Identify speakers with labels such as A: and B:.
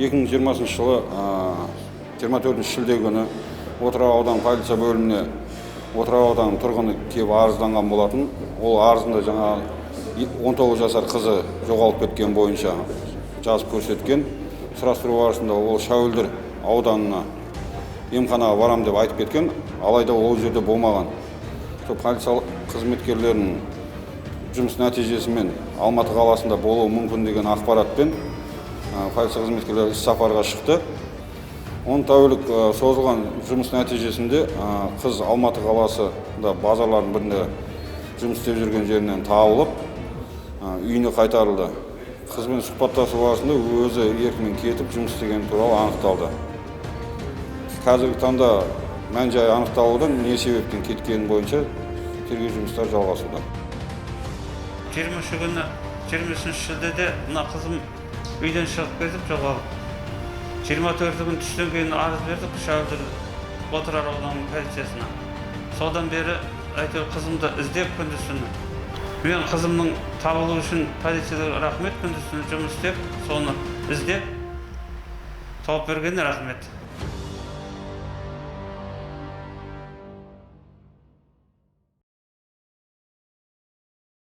A: 2020 жылы 24 шілде күні Отырар ауданы полиция бөліміне Отырар ауданының тұрғыны келіп арызданған болатын. Ол арызында жаңа 19 жасар қызы жоғалып кеткен бойынша жазып көрсеткен. Сұрастыру барысында ол Шәуілдір ауданына емханаға барам деп айтып кеткен, алайда ол жерде болмаған. Полиция қызметкерлерінің жұмыс нәтижесімен Алматы қаласында болуы мүмкін деген ақпаратпен полиция қызметкерлері іс-сапарға шықты. 10 тәулік созылған жұмыс нәтижесінде қыз Алматы қаласында базарлардың бірінде жұмыс істеп жүрген жерінен табылып, үйіне қайтарылды. Қызбен сұхбаттасу барысында өзі еркімен кетіп жұмыс істегені туралы анықталды. Қазіргі таңда мән-жайы анықталуда, не себептен кеткені бойынша тергеу жұмыстары жалғасуда.
B: 20 күні 23 шілдеде мына қызым үйден шығып кетіп жоғалып. 24 күн түстен кейін арыз бердік Шәуілдір Отырар ауданының полициясына. Содан бері әйтеуір қызымды іздеп күндіз-түні. Мен қызымның табылуы үшін полицияға рахмет, күндіз-түні жұмыс істеп, соны іздеп тауып бергеніне рахмет.